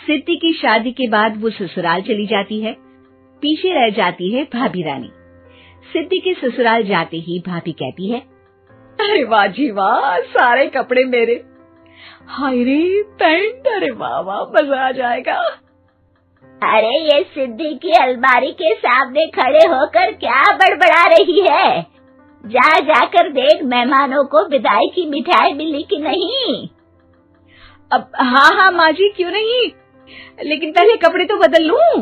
सिद्धि की शादी के बाद वो ससुराल चली जाती है। पीछे रह जाती है भाभी रानी। सिद्धि के ससुराल जाते ही भाभी कहती है, अरे वाह जी वाह, सारे कपड़े मेरे। हाय रे पैंट, अरे वाह वाह, मजा आ जाएगा। अरे ये सिद्धि की अलमारी के सामने खड़े होकर क्या बड़बड़ा रही है? जाकर देख मेहमानों को विदाई की मिठाई मिली कि नहीं। अब हाँ माँ जी, क्यों नहीं, लेकिन पहले कपड़े तो बदल लूं।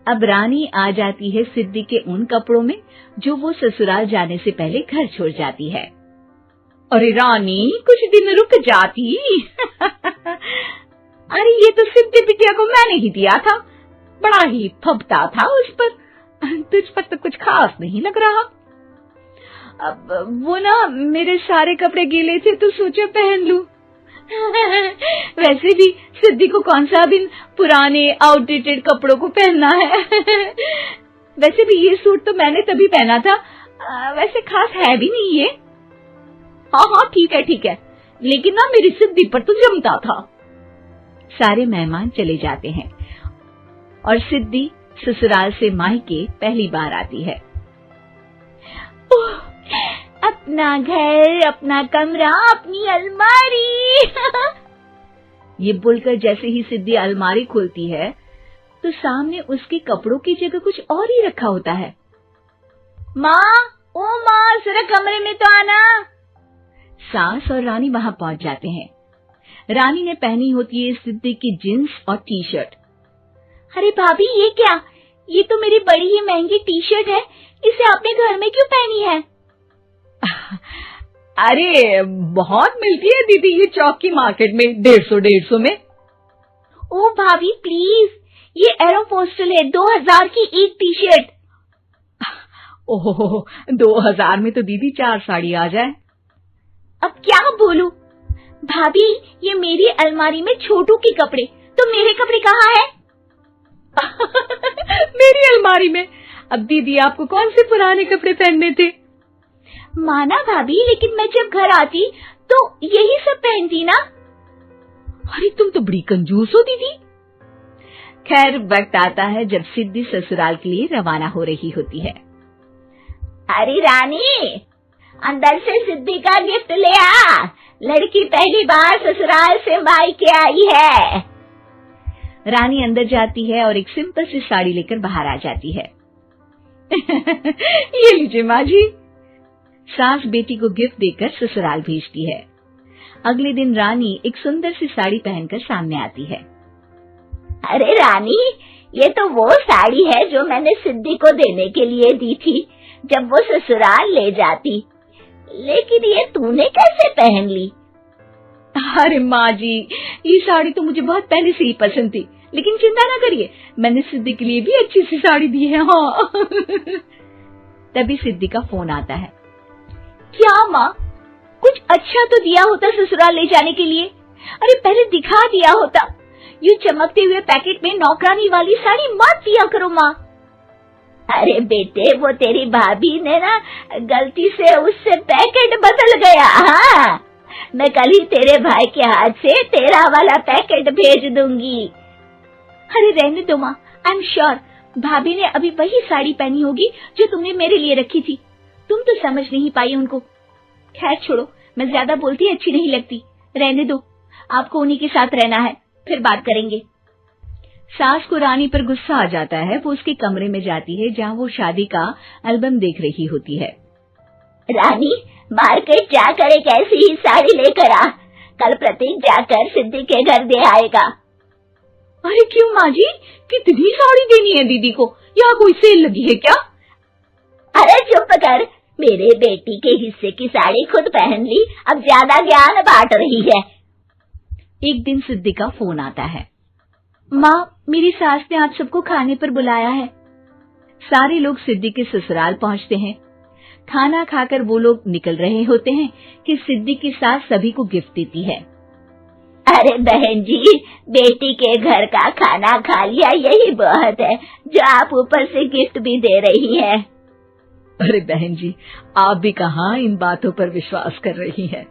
अब रानी आ जाती है सिद्धि के उन कपड़ों में जो वो ससुराल जाने से पहले घर छोड़ जाती है। अरे रानी, कुछ दिन रुक जाती। अरे ये तो सिद्धि बिटिया को मैंने ही दिया था, बड़ा ही फबता था उस पर, तुझ पर तो कुछ खास नहीं लग रहा। अब वो ना मेरे सारे कपड़े गीले थे तो सोचा पहन लूं। वैसे भी सिद्धि को कौन सा दिन पुराने आउटडेटेड कपड़ों को पहनना है। वैसे भी ये सूट तो मैंने तभी पहना था, वैसे खास है भी नहीं ये। हाँ ठीक है, लेकिन ना मेरी सिद्धि पर तो जमता था। सारे मेहमान चले जाते हैं और सिद्धि ससुराल से मायके पहली बार आती है। अपना घर, अपना कमरा, अपनी अलमारी। ये बोलकर जैसे ही सिद्धि अलमारी खोलती है तो सामने उसके कपड़ों की जगह कुछ और ही रखा होता है। माँ, जरा कमरे में तो आना। सास और रानी वहां पहुंच जाते हैं। रानी ने पहनी होती है सिद्धि की जींस और टी शर्ट। अरे भाभी, ये क्या? ये तो मेरी बड़ी ही महंगी टी शर्ट है, इसे आपने घर में क्यों पहनी है? अरे बहुत मिलती है दीदी ये चौक की मार्केट में, 150 में। ओ भाभी प्लीज, ये एरोपोस्टल है, 2000 की एक टी शर्ट। ओहो, 2000 में तो दीदी 4 साड़ी आ जाए। अब क्या बोलूं? भाभी, ये मेरी अलमारी में छोटू के कपड़े, तो मेरे कपड़े कहाँ हैं? मेरी अलमारी में? अब दीदी आपको कौन से पुराने कपड़े पहनने थे? माना भाभी, लेकिन मैं जब घर आती तो यही सब पहनती ना। अरे तुम तो बड़ी कंजूस हो दीदी। खैर, वक्त आता है जब सिद्धि ससुराल के लिए रवाना हो रही होती है। अरे रानी, अंदर से सिद्धि का गिफ्ट ले आ, लड़की पहली बार ससुराल से मायके आई है। रानी अंदर जाती है और एक सिंपल सी साड़ी लेकर बाहर आ जाती है। ये लीजिए माँ जी। सास बेटी को गिफ्ट देकर ससुराल भेजती है। अगले दिन रानी एक सुंदर सी साड़ी पहनकर सामने आती है। अरे रानी, ये तो वो साड़ी है जो मैंने सिद्धि को देने के लिए दी थी जब वो ससुराल ले जाती, लेकिन ये तूने कैसे पहन ली? अरे माँ जी, ये साड़ी तो मुझे बहुत पहले से ही पसंद थी, लेकिन चिंता ना करिए, मैंने सिद्धि के लिए भी अच्छी सी साड़ी दी है। हाँ। तभी सिद्धि का फोन आता है। क्या माँ, कुछ अच्छा तो दिया होता ससुराल ले जाने के लिए। अरे पहले दिखा दिया होता। यूं चमकते हुए पैकेट में नौकरानी वाली साड़ी मत दिया करो माँ। अरे बेटे, वो तेरी भाभी ने ना गलती से उससे पैकेट बदल गया। हाँ, मैं कल ही तेरे भाई के हाथ से तेरा वाला पैकेट भेज दूंगी। अरे रहने दो माँ, आई एम श्योर भाभी ने अभी वही साड़ी पहनी होगी जो तुमने मेरे लिए रखी थी। तुम तो समझ नहीं पाई उनको। खैर छोड़ो, मैं ज्यादा बोलती अच्छी नहीं लगती, रहने दो, आपको उन्हीं के साथ रहना है, फिर बात करेंगे। सास को रानी पर गुस्सा आ जाता है। वो उसके कमरे में जाती है जहाँ वो शादी का एल्बम देख रही होती है। रानी, मार्केट जाकर एक ऐसी ही साड़ी लेकर आ, कल प्रतीक जाकर सिद्धि के घर दे आएगा। अरे क्यों माँ जी, कितनी साड़ी देनी है दीदी को? यहाँ कोई सेल लगी है क्या? अरे चुप कर, मेरे बेटी के हिस्से की साड़ी खुद पहन ली, अब ज्यादा ज्ञान बांट रही है। एक दिन सिद्धि का फोन आता है। माँ, मेरी सास ने आप सबको खाने पर बुलाया है। सारे लोग सिद्धि के ससुराल पहुँचते हैं। खाना खाकर वो लोग निकल रहे होते हैं कि सिद्धि की सास सभी को गिफ्ट देती है। अरे बहन जी, बेटी के घर का खाना खा लिया, यही बहुत है जो आप ऊपर से गिफ्ट भी दे रही है। अरे बहन जी, आप भी कहाँ इन बातों पर विश्वास कर रही हैं।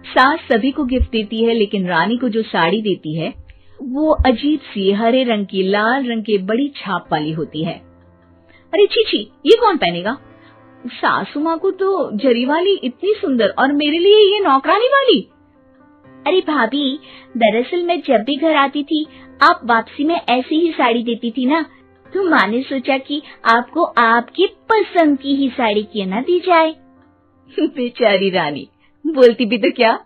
सास सभी को गिफ्ट देती है, लेकिन रानी को जो साड़ी देती है वो अजीब सी हरे रंग की लाल रंग के बड़ी छाप वाली होती है। अरे छी, ये कौन पहनेगा? सासू माँ को तो जरी वाली इतनी सुंदर और मेरे लिए ये नौकरानी वाली। अरे भाभी, दरअसल मैं जब भी घर आती थी आप वापसी में ऐसी ही साड़ी देती थी ना, तो माँ ने सोचा कि आपको आपकी पसंद की ही साड़ी क्यों ना दी जाए। बेचारी रानी, बोलती भी तो क्या।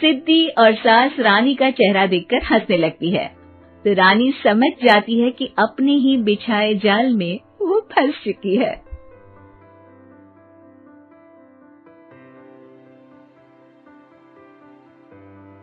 सिद्धि और सास रानी का चेहरा देखकर हंसने लगती है, तो रानी समझ जाती है कि अपने ही बिछाए जाल में वो फंस चुकी है।